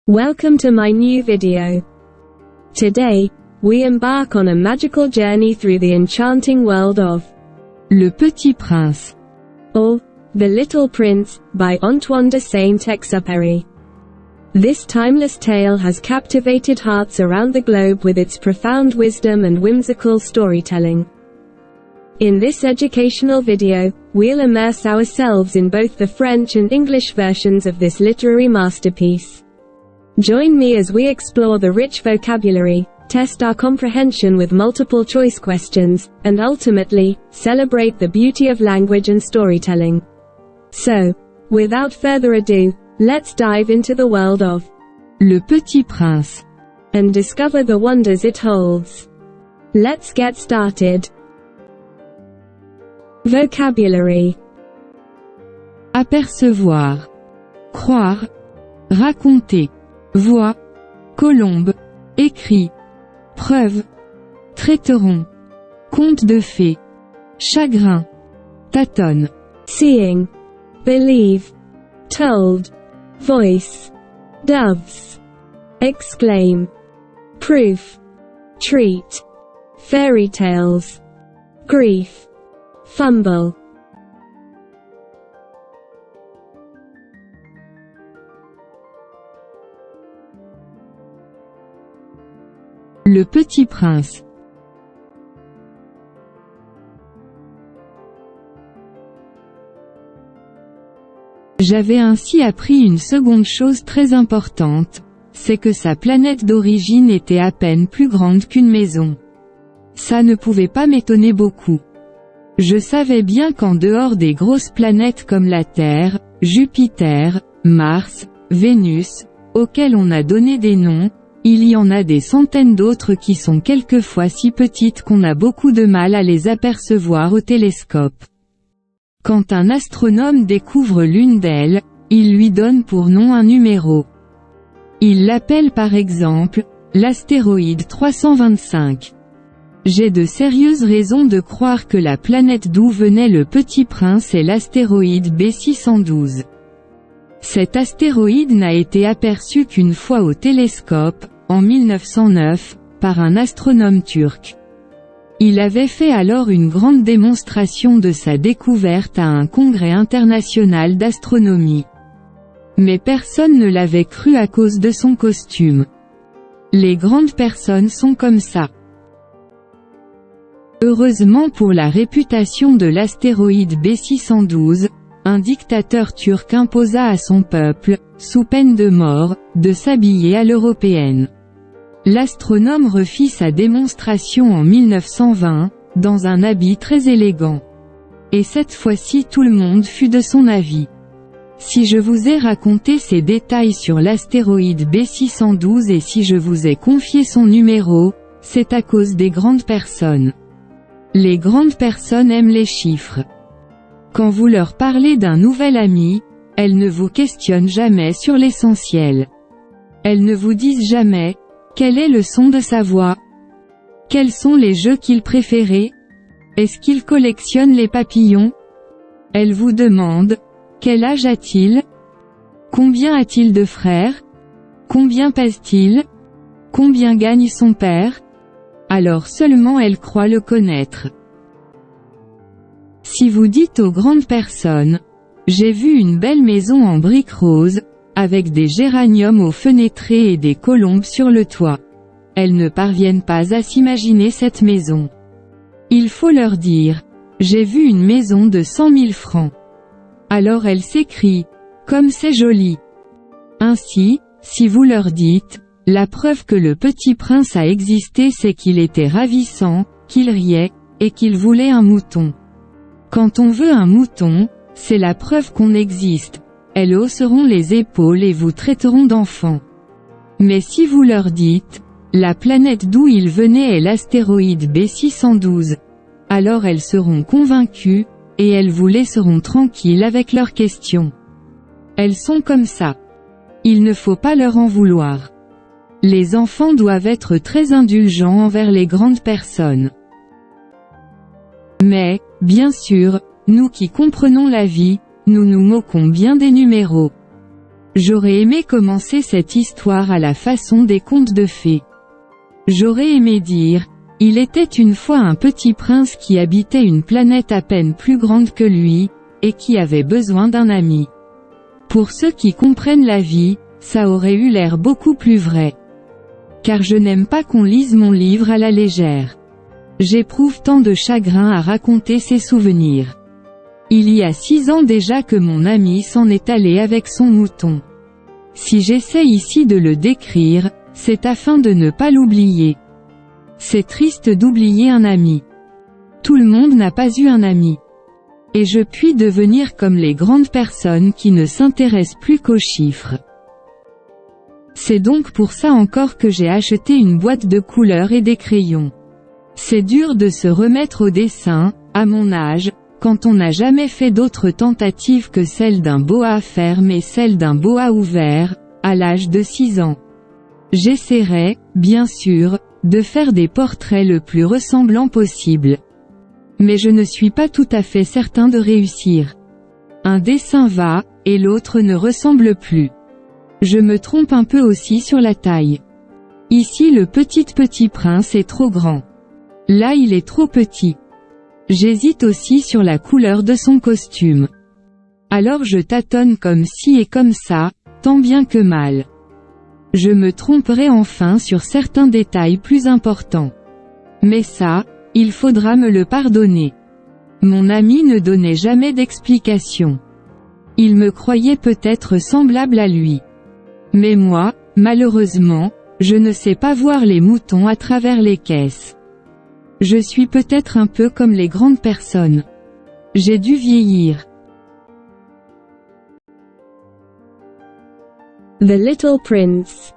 Welcome to my new video. Today, we embark on a magical journey through the enchanting world of Le Petit Prince, or The Little Prince, by Antoine de Saint-Exupéry. This timeless tale has captivated hearts around the globe with its profound wisdom and whimsical storytelling. In this educational video, we'll immerse ourselves in both the French and English versions of this literary masterpiece. Join me as we explore the rich vocabulary, test our comprehension with multiple choice questions, and ultimately, celebrate the beauty of language and storytelling. So, without further ado, let's dive into the world of Le Petit Prince, and discover the wonders it holds. Let's get started. Vocabulary. apercevoir, croire, raconter, voix, colombe, écrit, preuve, traiteron, conte de fées, chagrin, tâtonne, Seeing, believe, told, voice, doves, exclaim, proof, treat, fairy tales, grief, fumble. Le Petit Prince. J'avais ainsi appris une seconde chose très importante, c'est que sa planète d'origine était à peine plus grande qu'une maison. Ça ne pouvait pas m'étonner beaucoup. Je savais bien qu'en dehors des grosses planètes comme la Terre, Jupiter, Mars, Vénus, auxquelles on a donné des noms, il y en a des centaines d'autres qui sont quelquefois si petites qu'on a beaucoup de mal à les apercevoir au télescope. Quand un astronome découvre l'une d'elles, il lui donne pour nom un numéro. Il l'appelle par exemple, l'astéroïde 325. J'ai de sérieuses raisons de croire que la planète d'où venait le Petit Prince est l'astéroïde B612. Cet astéroïde n'a été aperçu qu'une fois au télescope, en 1909, par un astronome turc. Il avait fait alors une grande démonstration de sa découverte à un congrès international d'astronomie. Mais personne ne l'avait cru à cause de son costume. Les grandes personnes sont comme ça. Heureusement pour la réputation de l'astéroïde B612, un dictateur turc imposa à son peuple, sous peine de mort, de s'habiller à l'européenne. L'astronome refit sa démonstration en 1920, dans un habit très élégant. Et cette fois-ci tout le monde fut de son avis. Si je vous ai raconté ces détails sur l'astéroïde B612 et si je vous ai confié son numéro, c'est à cause des grandes personnes. Les grandes personnes aiment les chiffres. Quand vous leur parlez d'un nouvel ami, elles ne vous questionnent jamais sur l'essentiel. Elles ne vous disent jamais, quel est le son de sa voix? Quels sont les jeux qu'il préférait? Est-ce qu'il collectionne les papillons? Elles vous demandent, quel âge a-t-il? Combien a-t-il de frères? Combien pèse-t-il? Combien gagne son père? Alors seulement elles croient le connaître. Si vous dites aux grandes personnes, j'ai vu une belle maison en briques roses, avec des géraniums aux fenêtres et des colombes sur le toit. Elles ne parviennent pas à s'imaginer cette maison. Il faut leur dire, j'ai vu une maison de 100 000 francs. Alors elles s'écrient, comme c'est joli. Ainsi, si vous leur dites, la preuve que le Petit Prince a existé c'est qu'il était ravissant, qu'il riait, et qu'il voulait un mouton. Quand on veut un mouton, c'est la preuve qu'on existe. Elles hausseront les épaules et vous traiteront d'enfant. Mais si vous leur dites, la planète d'où il venait est l'astéroïde B612, alors elles seront convaincues, et elles vous laisseront tranquille avec leurs questions. Elles sont comme ça. Il ne faut pas leur en vouloir. Les enfants doivent être très indulgents envers les grandes personnes. Mais, bien sûr, nous qui comprenons la vie, nous nous moquons bien des numéros. J'aurais aimé commencer cette histoire à la façon des contes de fées. J'aurais aimé dire, il était une fois un petit prince qui habitait une planète à peine plus grande que lui, et qui avait besoin d'un ami. Pour ceux qui comprennent la vie, ça aurait eu l'air beaucoup plus vrai. Car je n'aime pas qu'on lise mon livre à la légère. J'éprouve tant de chagrin à raconter ces souvenirs. Il y a 6 ans déjà que mon ami s'en est allé avec son mouton. Si j'essaie ici de le décrire, c'est afin de ne pas l'oublier. C'est triste d'oublier un ami. Tout le monde n'a pas eu un ami. Et je puis devenir comme les grandes personnes qui ne s'intéressent plus qu'aux chiffres. C'est donc pour ça encore que j'ai acheté une boîte de couleurs et des crayons. C'est dur de se remettre au dessin, à mon âge, quand on n'a jamais fait d'autre tentative que celle d'un boa à ferme et celle d'un boa ouvert, à l'âge de 6 ans. J'essaierai, bien sûr, de faire des portraits le plus ressemblants possible. Mais je ne suis pas tout à fait certain de réussir. Un dessin va, et l'autre ne ressemble plus. Je me trompe un peu aussi sur la taille. Ici le Petit Prince est trop grand. Là il est trop petit. J'hésite aussi sur la couleur de son costume. Alors je tâtonne comme ci et comme ça, tant bien que mal. Je me tromperai enfin sur certains détails plus importants. Mais ça, il faudra me le pardonner. Mon ami ne donnait jamais d'explication. Il me croyait peut-être semblable à lui. Mais moi, malheureusement, je ne sais pas voir les moutons à travers les caisses. Je suis peut-être un peu comme les grandes personnes. J'ai dû vieillir. The Little Prince.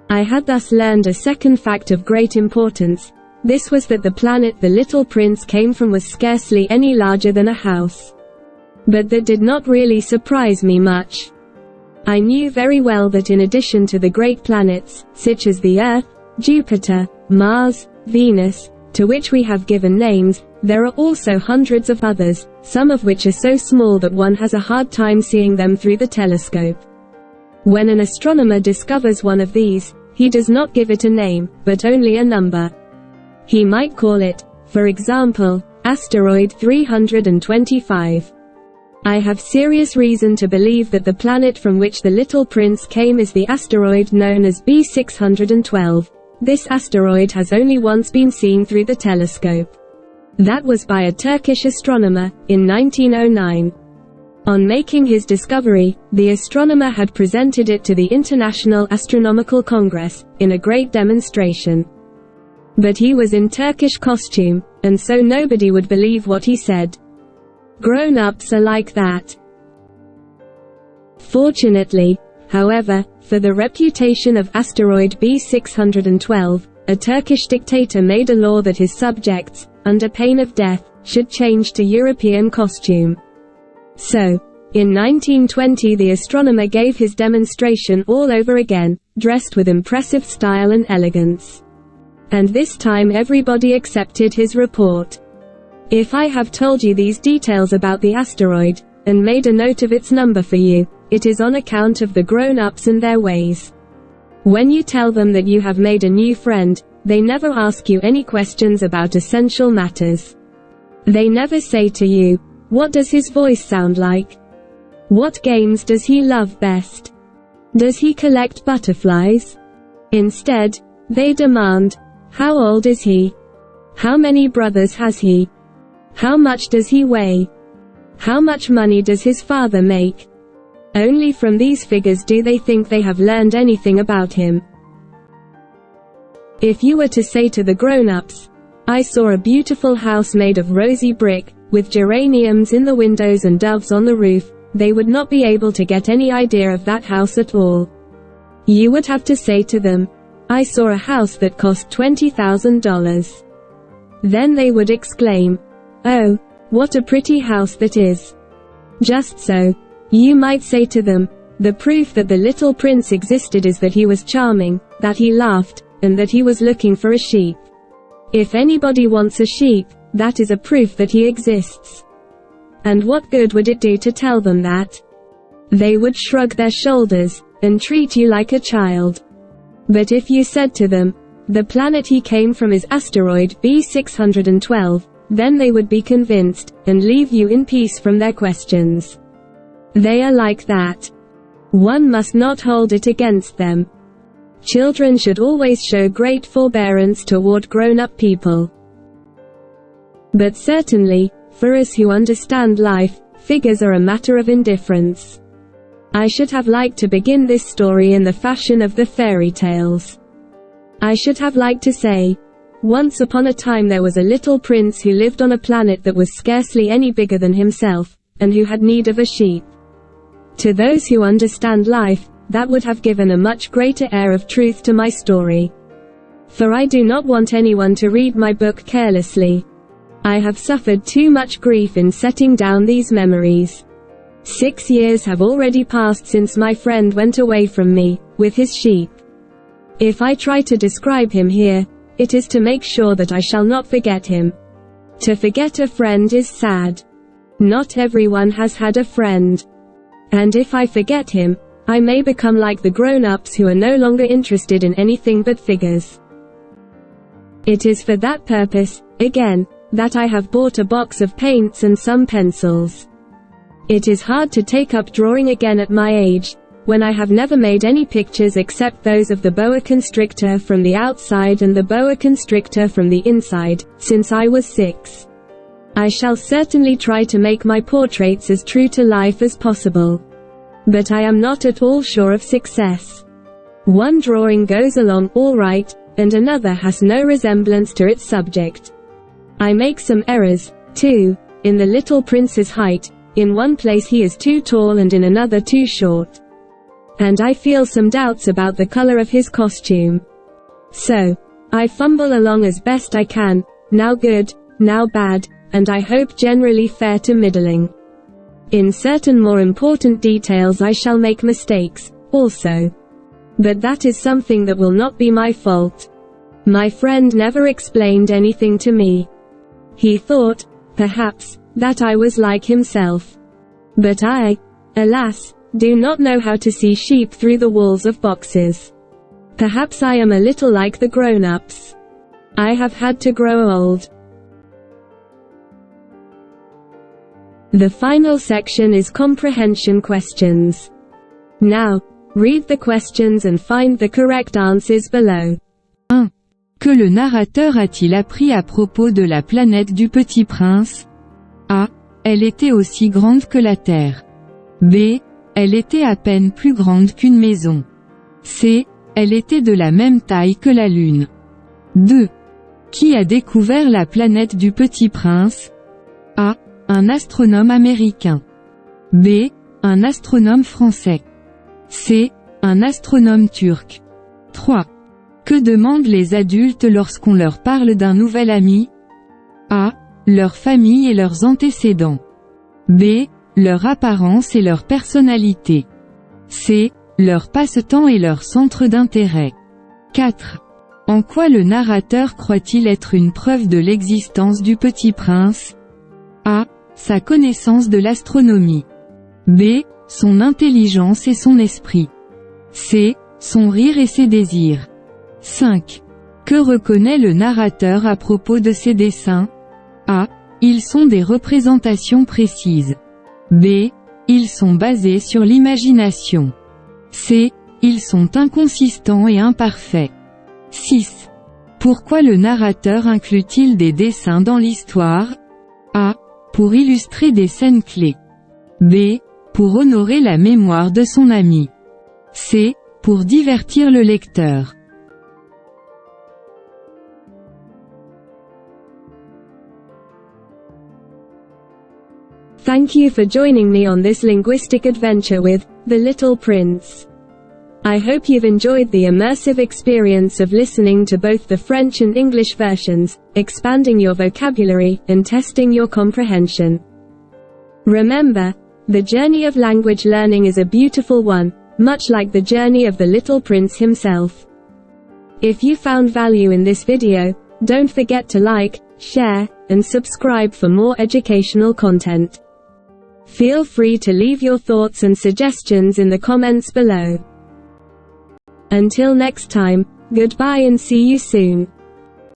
I had thus learned a second fact of great importance. This was that the planet the Little Prince came from was scarcely any larger than a house. But that did not really surprise me much. I knew very well that in addition to the great planets, such as the Earth, Jupiter, Mars, Venus, to which we have given names, there are also hundreds of others, some of which are so small that one has a hard time seeing them through the telescope. When an astronomer discovers one of these, he does not give it a name, but only a number. He might call it, for example, asteroid 325. I have serious reason to believe that the planet from which the Little Prince came is the asteroid known as B612. This asteroid has only once been seen through the telescope. That was by a Turkish astronomer, in 1909. On making his discovery, the astronomer had presented it to the International Astronomical Congress, in a great demonstration. But he was in Turkish costume, and so nobody would believe what he said. Grown-ups are like that. Fortunately, however, for the reputation of asteroid B612, a Turkish dictator made a law that his subjects, under pain of death, should change to European costume. So, in 1920 the astronomer gave his demonstration all over again, dressed with impressive style and elegance. And this time everybody accepted his report. If I have told you these details about the asteroid, and made a note of its number for you, it is on account of the grown-ups and their ways. When you tell them that you have made a new friend, they never ask you any questions about essential matters. They never say to you, what does his voice sound like? What games does he love best? Does he collect butterflies? Instead, they demand, how old is he? How many brothers has he? How much does he weigh? How much money does his father make? Only from these figures do they think they have learned anything about him. If you were to say to the grown-ups, I saw a beautiful house made of rosy brick, with geraniums in the windows and doves on the roof, they would not be able to get any idea of that house at all. You would have to say to them, I saw a house that cost $20,000. Then they would exclaim, oh, what a pretty house that is. Just so, you might say to them, the proof that the Little Prince existed is that he was charming, that he laughed, and that he was looking for a sheep. If anybody wants a sheep, that is a proof that he exists. And what good would it do to tell them that? They would shrug their shoulders, and treat you like a child. But if you said to them, the planet he came from is asteroid B612, then they would be convinced, and leave you in peace from their questions. They are like that. One must not hold it against them. Children should always show great forbearance toward grown-up people. But certainly, for us who understand life, figures are a matter of indifference. I should have liked to begin this story in the fashion of the fairy tales. I should have liked to say, once upon a time there was a little prince who lived on a planet that was scarcely any bigger than himself, and who had need of a sheep. To those who understand life, that would have given a much greater air of truth to my story. For I do not want anyone to read my book carelessly. I have suffered too much grief in setting down these memories. 6 years have already passed since my friend went away from me, with his sheep. If I try to describe him here, it is to make sure that I shall not forget him. To forget a friend is sad. Not everyone has had a friend. And if I forget him, I may become like the grown-ups who are no longer interested in anything but figures. It is for that purpose, again, that I have bought a box of paints and some pencils. It is hard to take up drawing again at my age, when I have never made any pictures except those of the boa constrictor from the outside and the boa constrictor from the inside, since I was 6. I shall certainly try to make my portraits as true to life as possible. But I am not at all sure of success. One drawing goes along all right, and another has no resemblance to its subject. I make some errors, too, in the little prince's height. In one place he is too tall and in another too short. And I feel some doubts about the color of his costume. So, I fumble along as best I can, now good, now bad, and I hope generally fair to middling. In certain more important details I shall make mistakes, also. But that is something that will not be my fault. My friend never explained anything to me. He thought, perhaps, that I was like himself. But I, alas, do not know how to see sheep through the walls of boxes. Perhaps I am a little like the grown-ups. I have had to grow old. The final section is comprehension questions. Now, read the questions and find the correct answers below. 1. Que le narrateur a-t-il appris à propos de la planète du Petit Prince? A. Elle était aussi grande que la Terre. B. Elle était à peine plus grande qu'une maison. C. Elle était de la même taille que la Lune. 2. Qui a découvert la planète du Petit Prince? A. Un astronome américain. B. Un astronome français. C. Un astronome turc. 3. Que demandent les adultes lorsqu'on leur parle d'un nouvel ami? A. Leur famille et leurs antécédents. B. Leur apparence et leur personnalité. C. Leur passe-temps et leur centre d'intérêt. 4. En quoi le narrateur croit-il être une preuve de l'existence du Petit Prince? A. Sa connaissance de l'astronomie. B. Son intelligence et son esprit. C. Son rire et ses désirs. 5. Que reconnaît le narrateur à propos de ses dessins? A. Ils sont des représentations précises. B. Ils sont basés sur l'imagination. C. Ils sont inconsistants et imparfaits. 6. Pourquoi le narrateur inclut-il des dessins dans l'histoire? A. Pour illustrer des scènes clés. B. Pour honorer la mémoire de son ami. C. Pour divertir le lecteur. Thank you for joining me on this linguistic adventure with The Little Prince. I hope you've enjoyed the immersive experience of listening to both the French and English versions, expanding your vocabulary, and testing your comprehension. Remember, the journey of language learning is a beautiful one, much like the journey of the Little Prince himself. If you found value in this video, don't forget to like, share, and subscribe for more educational content. Feel free to leave your thoughts and suggestions in the comments below. Until next time, goodbye and see you soon.